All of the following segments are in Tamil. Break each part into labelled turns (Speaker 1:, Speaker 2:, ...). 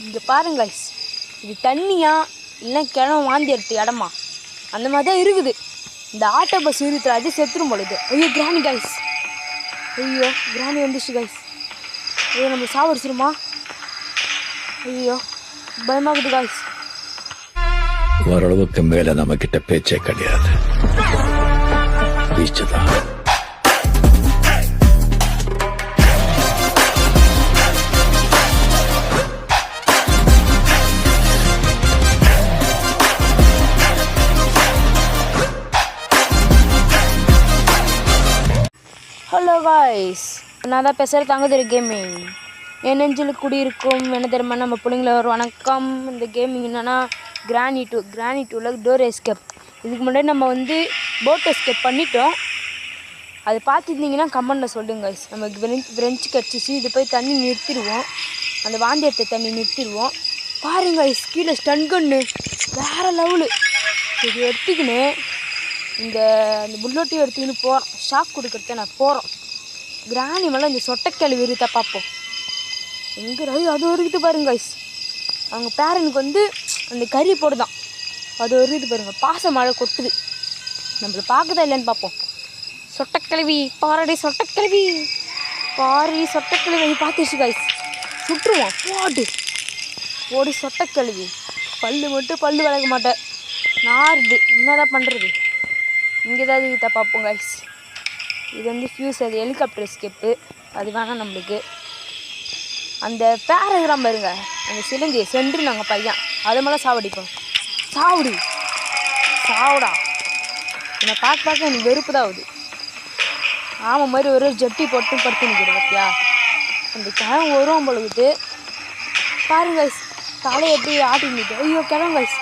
Speaker 1: இங்கே பாருங்க கைஸ், இது தண்ணியா இல்லை கிணம் வாந்தி எடுத்த இடமா அந்த மாதிரி தான் இருக்குது. இந்த ஆட்டோ பஸ் இருக்கிற அது செத்துரும் பொழுது. ஐயோ கிராணி கைஸ், ஐயோ கிராணி வந்துச்சு கைஸ். ஐயோ நம்ம சாவடிச்சிருமா? ஐயோ பயமாகுது கைஸ்.
Speaker 2: ஓரளவுக்கு மேல நம்ம கிட்ட பேச்சே கிடையாது. பீச்சுதான்.
Speaker 1: ஹலோ காய்ஸ், நான் தான் பேசுகிற தங்கதிரி கேமிங். என் நெஞ்சில் குடியிருக்கும் என்ன தெரியுமா நம்ம பிள்ளைங்கள ஒரு வணக்கம். இந்த கேமிங் என்னென்னா கிராணி 2ல் டோர் எஸ்கேப். இதுக்கு முன்னாடி நம்ம போட் எஸ்கேப் பண்ணிட்டோம். அது பார்த்துருந்தீங்கன்னா கமெண்டில் சொல்லுங்க காய்ஸ். நம்ம ஃப்ரெஞ்சு கடிச்சிச்சு. இது போய் தண்ணி நிறுத்திடுவோம், அந்த வாந்தி எடுத்த தண்ணி நிறுத்திடுவோம். பாருங்க காய்ஸ், கீழே ஸ்டன் கன்னு வேறு லெவலு. இது எடுத்துக்கின்னு இந்த புல்லட்டையும் எடுத்துக்கின்னு போகிறோம். ஷாக் கொடுக்குறத நான் போகிறோம். கிராணி மேலே இந்த சொட்டைக்கிழவி விருத்தை பார்ப்போம். எங்கே அது ஒரு இது பாருங்க கைஸ். அவங்க பேரனுக்கு அந்த கறி போடுதான். அது ஒரு இது பாருங்க, பாச மழை கொட்டுது. நம்மளை பார்க்குதா இல்லைன்னு பார்ப்போம். சொட்டைக்கிழவி பாரடி, சொட்டைக்கிழவி பாரி, சொட்டைக்கிழவி பார்த்துச்சு கைஸ். சுட்டுருவோம். போடு சொட்டைக்கிழவி. பல்லு விளக்க மாட்டேன், நாருது. என்னதான் பண்ணுறது? இங்கே தான் இதை பார்ப்போம் கைஸ். இது ஃபியூஸ், அது ஹெலிகாப்டர் எஸ்கேப்பு. அது வேணாம் நம்மளுக்கு. அந்த பேரகிராம் பாருங்க, அந்த சிலந்தி சென்று நாங்கள் பையன் அது மேலே சாவடிப்போம். சாவுடா. என்னை பார்க்க எனக்கு வெறுப்பு தான் ஆகுது. ஆமாம் மாதிரி ஒரு ஜட்டி போட்டு படுத்து நிற்கிறேன் பார்த்தியா? அந்த கிழங்கு வரும் பொழுது பாருங்க கைஸ், தலையை எப்படி ஆட்டி நிற்கும். ஐயோ கிழங்கு கைஸ்,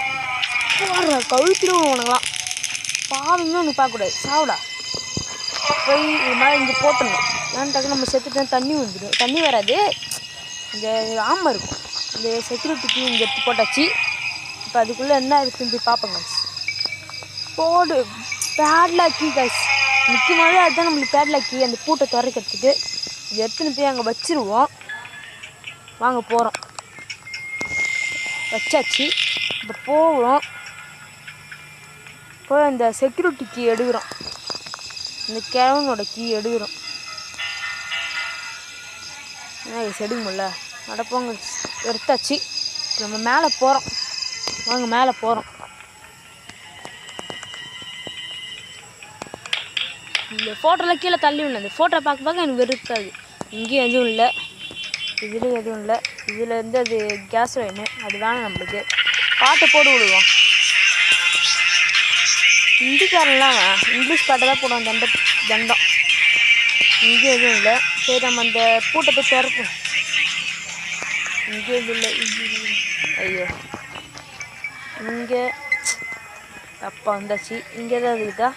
Speaker 1: போடுற கழுத்திடும் உனங்களாம். பாவமே ஒன்று பார்க்கக்கூடாது. சாவுடா. போய் இது மாதிரி இங்கே போட்டணும். ஏன்ட்டாக்க நம்ம செத்துட்டோம், தண்ணி வந்துடும். தண்ணி வராது, இந்த ஆமை இருக்கும். இந்த செக்யூரிட்டிக்கு இங்கே எடுத்து போட்டாச்சு. இப்போ அதுக்குள்ளே என்ன இருக்குன்னு போய் பார்ப்போம் கைஸ். போடு பேட்லாக்கி கைஸ். முக்கியமாகவே அதுதான் நம்மளுக்கு பேட்லாக்கி, அந்த பூட்டை திறக்கிறதுக்கு. இது எடுத்துன்னு போய் அங்கே வச்சுருவோம். வாங்க போகிறோம். வச்சாச்சு. இப்போ போகிறோம். போய் அந்த செக்யூரிட்டி கீ எடுக்கிறோம். இந்த கிழவனோட கீ எடுக்கிறோம். எடுக்க முடியல. நடப்போங்க, எடுத்தாச்சு. நம்ம மேலே போகிறோம். வாங்க மேலே போகிறோம். இந்த ஃபோட்டோலாம் கீழே தள்ளி விடல. இந்த ஃபோட்டோ பார்க்க எனக்கு வெறுக்காது. இங்கேயும் எதுவும் இல்லை, இதுலேயும் எதுவும் இல்லை. இதில் அது கேஸ் லைனு, அது வேணாம் நம்மளுக்கு. பாட்டை போட்டு விடுவோம். ஹிந்திக்காரெல்லாம் இங்கிலீஷ் பாட்டை தான் போடுவோம். தண்டம் இங்கே எதுவும் இல்லை. சரி நம்ம அந்த பூட்டை போய் திறப்போம். இங்கே எதுவும் இல்லை. ஐயோ இங்கே அப்பா வந்தாச்சு. இங்கே தான் இருக்குதா?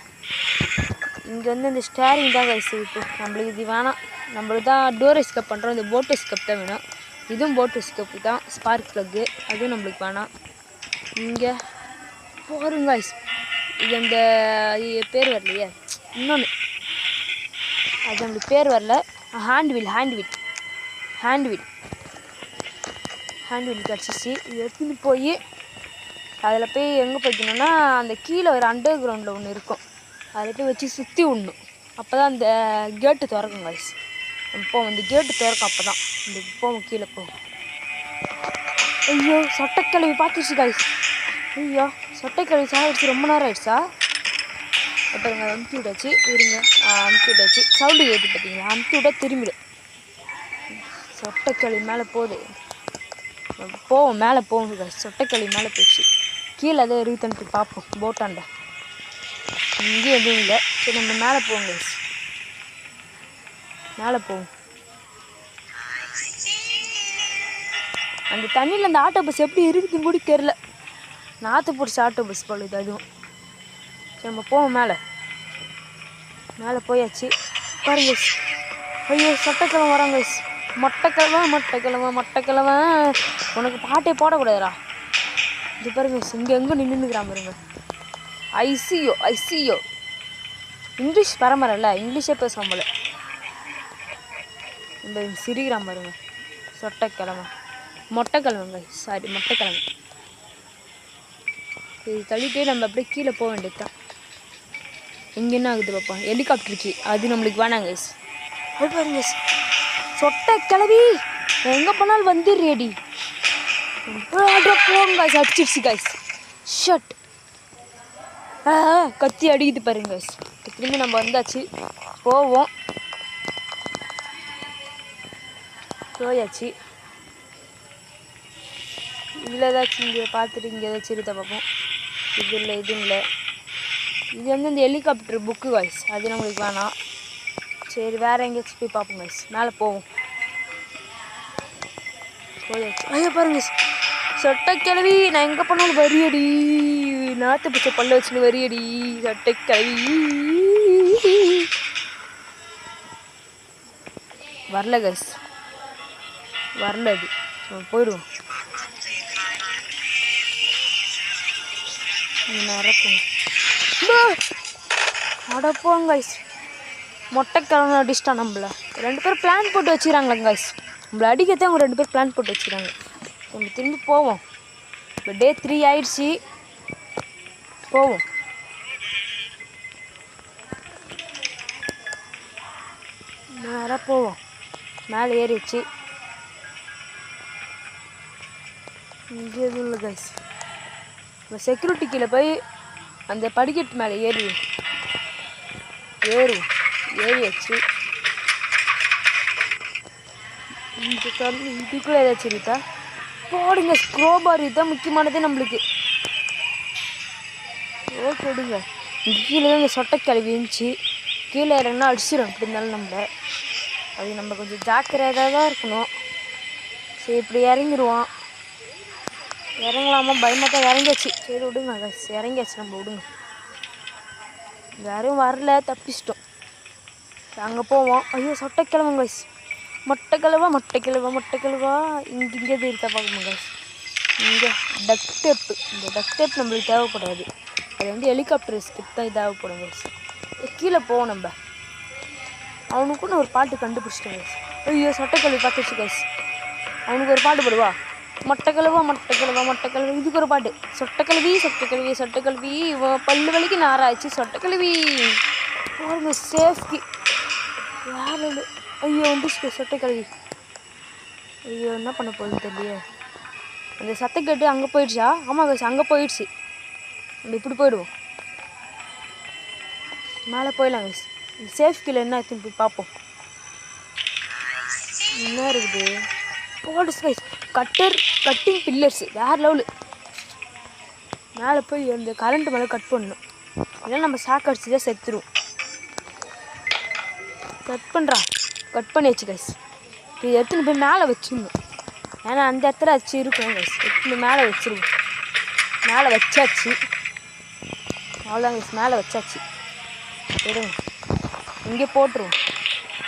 Speaker 1: இங்கே இந்த ஸ்டேரிங் தான் கைஸ் இருக்குது. நம்மளுக்கு இது வேணாம். நம்மளுக்கு தான் டோர் எஸ்கேப் பண்ணுறோம். இந்த போட் எஸ்கேப் தான் வேணும். இதுவும் போட் எஸ்கேப்பு தான், ஸ்பார்க் ப்ளக்கு. அதுவும் நம்மளுக்கு வேணாம். இங்கே போகிறோம் கைஸ். இது அந்த பேர் வரலையே, இன்னொன்று அது நம்மளுக்கு பேர் வரல. ஹேண்ட் வீல் கிடச்சிச்சு. இது எடுத்துகிட்டு போய் அதில் போய் எங்கே போய்க்கணுன்னா அந்த கீழே ஒரு அண்டர் கிரவுண்டில் ஒன்று இருக்கும். அதில் போய் வச்சு சுற்றி விடணும். அப்போ தான் அந்த கேட்டு திறக்கும் கைஸ். இப்போ அந்த கேட்டு திறக்கும். அப்போ தான் இந்த போகும், கீழே போகும். ஐயோ சொட்டைக்கிழவி பார்த்துச்சு கைஸ். ஐயோ சொட்டைக்கிழவி சாகிடுச்சு. ரொம்ப நேரம் ஆகிடுச்சா? இப்போ இங்கே அமுத்தி விட்டாச்சு. இருங்க, அமுத்தி விட்டாச்சு. சவுண்டு கேட்டு பார்த்தீங்களா? அமுத்தி விட்டா திரும்பிடும். சொட்டைக்கிழவி மேலே போகுது. மேலே போகும் கைஸ். சொட்டைக்கிழவி மேலே போச்சு. கீழே அதை இருக்குன்னு பார்ப்போம். போட்டாண்ட இங்கேயும் எதுவும் இல்லை. சரி நம்ம மேலே போவோம் கைஸ். மேலே போவோம். அந்த தண்ணியில் அந்த ஆட்டோ பஸ் எப்படி இருக்குதுன்னு கூட தெரில. நாற்று பிடிச்ச ஆட்டோ பஸ் போல இது. அதுவும் சரி நம்ம போவோம். மேலே போயாச்சு. பாருங்க. ஐயோ சொட்டைக்கிழமை வராங்க கைஸ். மொட்டைக்கிழமை உனக்கு பாட்டே போடக்கூடாதுடா. இது பாருங்க, இங்கே எங்கே நின்றுக்கிறான் பாருங்க. ஐசியோ இங்கிலீஷ் பரம்பரைல இங்கிலீஷே பேசுவோம் போல. இந்த சிரிக்கிறான் பாருங்க சொட்டைக்கிழமை. மொட்டைக்கிழமை சாரி மொட்டைக்கிழமை. இது தள்ளிட்டு நம்ம அப்படியே கீழே போக வேண்டியது தான். இங்கே என்ன ஆகுது பார்ப்போம், ஹெலிகாப்டருக்கு அது நம்மளுக்கு வேணாங்க கைஸ். அது பாருங்க சொட்டை கிளவி எங்கே போனாலும் வந்துடுறேடி. போங்க கைஸ், அடிச்சிருச்சு கைஸ். ஷட் கத்தி அடிக்குது பாருங்க கைஸ். திரும்பி நம்ம வந்தாச்சு, போவோம். போயாச்சு. இதில் ஏதாச்சும் இங்கே பார்த்துட்டு இங்கே ஏதாச்சும் இருக்க பார்ப்போம். இது இல்லை, இதுவும் இல்லை. இது வந்து இந்த ஹெலிகாப்டர் புக்கு கைஸ், அது நம்மளுக்கு வேணாம். சரி வேறு எங்கேயாச்சும் போய் பார்ப்போம் கைஸ். மேலே போவோம். போயாச்சு. ஐயோ பாருங்க சொட்டை கிளவி நான் எங்கே போனாலும் வரியடி. நாற்று பிச்சை பல்ல வச்சுன்னு வரியடி சொட்டை கிளவி. வரல கைஸ், வரல. அது போயிடுவோம். நிரப்போம். அடப்போங்க கைஸ், மொட்டை கிழமை அடிச்சிட்டான் நம்மள. 2 பேர் பிளான் போட்டு வச்சுக்கிறாங்களே கைஸ், நம்மளை அடிக்கத்தான் அவங்க 2 பேர் பிளான் போட்டு வச்சுக்கிறாங்க. நம்ம திரும்பி போவோம். இப்போ டே 3 ஆயிடுச்சு, போவோம். நேராக போவோம். மேலே ஏறிச்சு. இங்கே எதுவும் இல்லை கைஸ். இப்போ செக்யூரிட்டி கீழே போய் அந்த படிக்கட்டு மேலே ஏறியாச்சு. இதுக்குள்ளே ஏதாச்சும் இருக்கா போடுங்க. ஸ்க்ரோபார் இதுதான் முக்கியமானதே நம்மளுக்கு. ஓகேடுங்க. இங்கே கீழே தான் இந்த சொட்டை கிளவி இருந்துச்சு. கீழே இறங்கினா அடிச்சிடும். அப்படி இருந்தாலும் நம்மள அது நம்ம கொஞ்சம் ஜாக்கிரதையாக தான் இருக்கணும். சரி இப்படி இறங்கிடுவோம். இறங்கலாமா பயமாக தான் இறங்கியாச்சு. சரி விடுங்க கைஸ், இறங்கியாச்சு நம்ம, விடுங்க. யாரும் வரல, தப்பிச்சிட்டோம். அங்கே போவோம். ஐயோ சொட்டை கிழமை கைஸ், மொட்டைக்கிழவா இங்கே இருக்கா பார்க்கணும் கைஸ். இங்கே டக் டேப்பு, இந்த டக் டேப் நம்மளுக்கு தேவைப்படாது. அது வந்து ஹெலிகாப்டர் ஸ்கிப் தான் தேவைப்படும் கைஸ். கீழே போவோம் நம்ம. அவனுக்கும் நான் ஒரு பாட்டு கண்டுபிடிச்சிட்டேன் கைஸ். ஐயோ சொட்டைக்கிழவி பார்த்துச்சு கைஸ். அவனுக்கு ஒரு பாட்டு போடுவா, மொட்டைக்கிழவா. இதுக்கு ஒரு பாட்டு, சொட்டைக்கிழவி பல்லு வலிக்கு நாராச்சு சொட்டைக்கிழவி. பாருங்க சேஃப்டி வேறு. ஐயோ வந்துச்சு சொட்டைக்கிழவி. ஐயோ என்ன பண்ண போகுது தெரியலையே. அந்த சத்தம் கேட்டு அங்கே போயிடுச்சா? ஆமாம் கைஸ், அங்கே போயிடுச்சு. நம்ம இப்படி போயிடுவோம். மேலே போயிடலாம் கைஸ். சேஃப் கீழே என்ன ஆச்சுன்னு போய் பார்ப்போம். என்ன இருக்குது? போடுச்சு கைஸ், கட்டிங் பில்லர்ஸு வேறு லெவலு. மேலே போய் அந்த கரண்ட் மேலே கட் பண்ணணும், இல்லைன்னா நம்ம ஷாக் அடிச்சு தான் செத்துருவோம். கட் பண்ணியாச்சு கைஸ். இது எடுத்துன்னு போய் மேலே வச்சிடணும். ஏன்னா அந்த இடத்துல வச்சு இருக்கும் கைஸ். எடுத்துன்னு மேலே வச்சிருவோம். மேலே வச்சாச்சு. அவ்வளோதான் கைஸ், மேலே வச்சாச்சு. விடுங்க, இங்கே போட்டுருவோம்.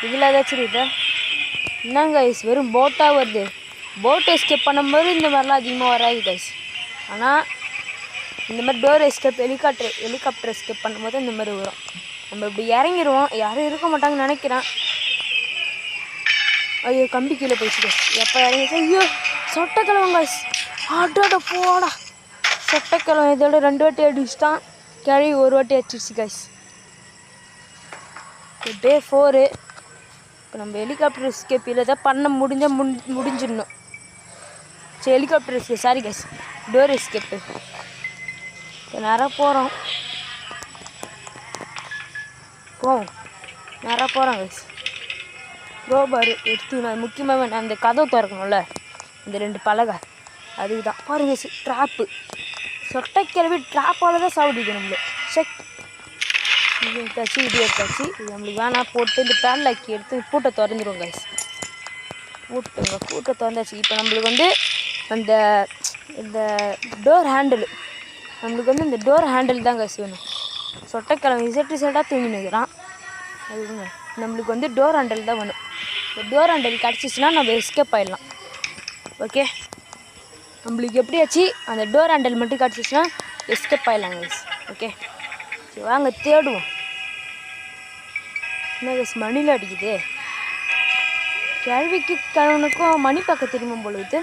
Speaker 1: இதில் ஏதாச்சும் இருக்குதா? என்னங்க கைஸ் வெறும் போட்டாக வருது. போட் எஸ்கேப் பண்ணும்போது இந்த மாதிரிலாம் அதிகமாக வராது கைஸ். ஆனால் இந்த மாதிரி டோர் எஸ்கேப், ஹெலிகாப்டர் எஸ்கேப் பண்ணும்போது இந்த மாதிரி வரும். நம்ம இப்படி இறங்கிடுவோம். யாரும் இருக்க மாட்டாங்கன்னு நினைக்கிறேன். ஐயோ கம்பி கீழே போயிடுச்சு கைஸ். எப்போ இறங்கிச்சு? ஐயோ சொட்டைக்கிழவன் கைஸ். ஆட்டோட போடா சொட்டைக்கிழவன். இதோட 2 வாட்டி அடிச்சுட்டான். கிழவி 1 வாட்டி அடிச்சிருச்சு கைஸ். டே 4. இப்போ நம்ம ஹெலிகாப்டர் எஸ்கேப் இல்லை தான் பண்ண முடிஞ்சிடணும். சரி helicopter escape, sorry guys, door escape. இப்போ நேராக போகிறோம். நேராக போகிறோம் கைஸ். ரோபார் எடுத்துக்கணும். முக்கியமாக அந்த கதவு திறக்கணும்ல, இந்த 2 பலகை, அதுக்கு தான். பாருங்க ட்ராப்பு. சொட்டைக்கிழவி ட்ராப்பால் தான் சாப்பிடுது நம்மள. செக் இது எடுத்தாச்சு. இது நம்மளுக்கு வேணாம். போட்டு இந்த பேன்லாக்கி எடுத்து பூட்டை திறந்துடுவோம் கைஸ். பூட்டை திறந்தாச்சு. இப்போ நம்மளுக்கு வந்து இந்த டோர் ஹேண்டில், இந்த டோர் ஹேண்டில் தான் கைஸ் வேணும். சொட்டைக்கிழமை இசைட்டாக தூங்கி நிற்கிறான். அதுங்க நம்மளுக்கு வந்து டோர் ஹேண்டில் தான் வேணும். இந்த டோர் ஹேண்டில் கிடச்சிச்சின்னா நம்ம எஸ்கேப் ஆகிடலாம். ஓகே, நம்மளுக்கு எப்படியாச்சு அந்த டோர் ஹேண்டில் மட்டும் கிடச்சிச்சின்னா எஸ்கேப் ஆகிடலாம் கைஸ். ஓகே சரி வாங்க தேடுவோம். என்ன கைஸ் மணியில் அடிக்குது? கிழவிக்கு கிழவனுக்கும் மணி பார்க்க தெரியுமா பொழுது?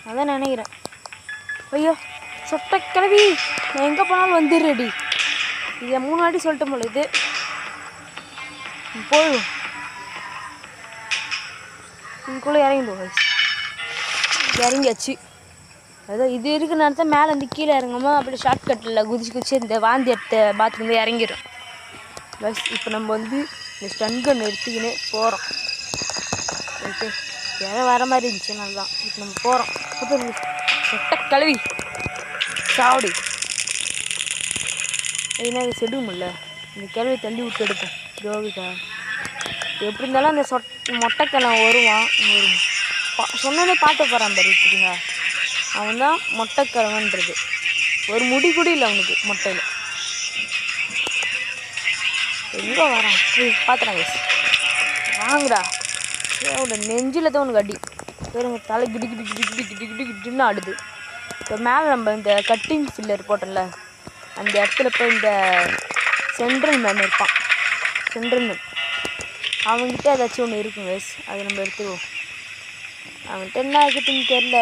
Speaker 1: அதான் நினைக்கிறேன். ஐயோ சொட்ட கிளவி, நான் எங்கே போனாலும் வந்துடுறடி. இதை 3 வாட்டி சொல்லிட்டு போல இது போதும். இதுக்குள்ளே இறங்கிடுவோம் கைஸ். இறங்கியாச்சு. அதான் இது இருக்கிற நேரத்தை மேலே வந்து கீழே இறங்காமல் அப்படி ஷார்ட்கட்டில் குதிச்சு இந்த வாந்தி எடுத்த பாத்ரூம் இறங்கிடும் கைஸ். இப்போ நம்ம வந்து இந்த ஸ்டன் கன் எடுத்துக்கின்னு போகிறோம். ஓகே, வேறு வர மாதிரி இருந்துச்சு, நல்லா தான். இப்போ நம்ம போகிறோம். அப்புறம் சொட்ட கழுவி சாவடி என்ன செடுமில்ல, இந்த கிழவி தள்ளி விட்டு எடுப்போம். ஜோவிக்கா எப்படி இருந்தாலும் அந்த மொட்டைக்கிழமை வருவான். சொன்னதே பாட்டு போகிறான் பாருங்க. அவன் தான் மொட்டைக்கிழமைன்றது. ஒரு முடி கூட இல்லை அவனுக்கு மொட்டையில். எங்கே வரான் பார்த்துறாங்க. வாங்கடா, அவனோட நெஞ்சில் தான் உனக்கு அடி பேருங்க. தலை கிடி கிடி கிடி கிடி கிடி கிடி கிட்டுன்னு ஆடுது. இப்போ மேலே நம்ம இந்த கட்டிங் ஃபில்லர் போட்டோம்ல, அந்த இடத்துல போய் இந்த சென்ட்ரல் மேன் இருப்பான். சென்ட்ரல் மேன் அவங்ககிட்ட ஏதாச்சும் ஒன்று இருக்கும் கைஸ், அதை நம்ம எடுத்துக்குவோம். அவன்கிட்ட என்ன இருக்குதுன்னு தெரில.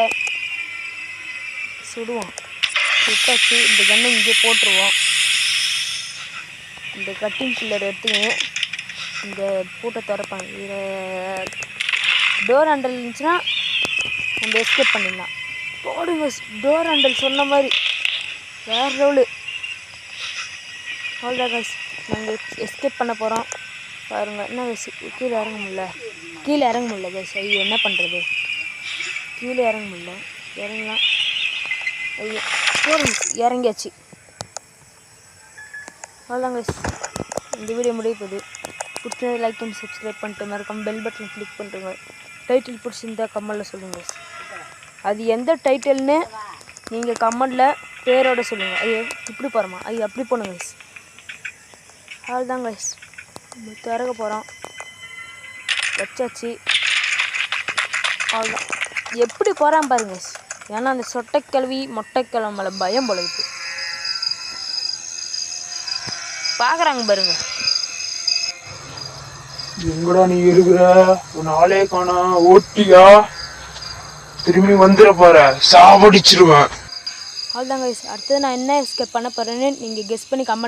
Speaker 1: சுடுவோம். சுட்டாச்சு. இந்த கண்ணை இங்கே போட்டுருவோம். இந்த கட்டிங் ஃபில்லர் எடுத்துக்கின்னு இந்த பூட்டை திறப்பாங்க. இதில் டோர் ஹேண்டல் இருந்துச்சுன்னா நம்ம எஸ்கேப் பண்ணிடலாம். போடுங்க, டோர் ஹேண்டல் சொன்ன மாதிரி வேறு லெவலு. அவ்வளோதான் கைஸ், நாங்கள் எஸ்கேப் பண்ண போகிறோம். பாருங்கள் என்ன கைஸ், கீழே இறங்க முடியல. கீழே இறங்க முடியல கைஸ். ஐயோ என்ன பண்ணுறது, கீழே இறங்க முடியல. இறங்கலாம். ஐயோ போடுங்க, இறங்கியாச்சு. அவ்வளோதான் கைஸ், இந்த வீடியோ முடிய போகுது. பிடிச்சது லைக் பண்ணி சப்ஸ்கிரைப் பண்ணிட்டு மறக்காம பெல் பட்டன் கிளிக் பண்ணுறேங்க. டைட்டில் பிடிச்சிருந்தா கமெண்டில் சொல்லுங்கள். அது எந்த டைட்டில்னு நீங்கள் கமெண்டில் பேரோட சொல்லுங்கள். ஐயோ இப்படி போகிறோமா, ஐயோ அப்படி போகணும் கைஸ். அவ்வளோதான் கைஸ், திறக்க போகிறோம். வச்சாச்சு. அவ்வளோதான். எப்படி போகிறான் பாருங்க கைஸ். ஏன்னா அந்த சொட்டைக்கிழவி மொட்டைக்கிழமை பயம் பொழுது பார்க்குறாங்க பாருங்க.
Speaker 3: எங்கடா நீ இருக்கிற? உன் ஆளே காணா. ஓட்டியா திரும்பி வந்துட போற, சாவடிச்சிருவேன்.
Speaker 1: அவ்வளோதான் கைஸ். அடுத்தது நான் என்ன எஸ்கேப் பண்ண போகிறேன்னு நீங்கள் கெஸ் பண்ணி கமெண்ட்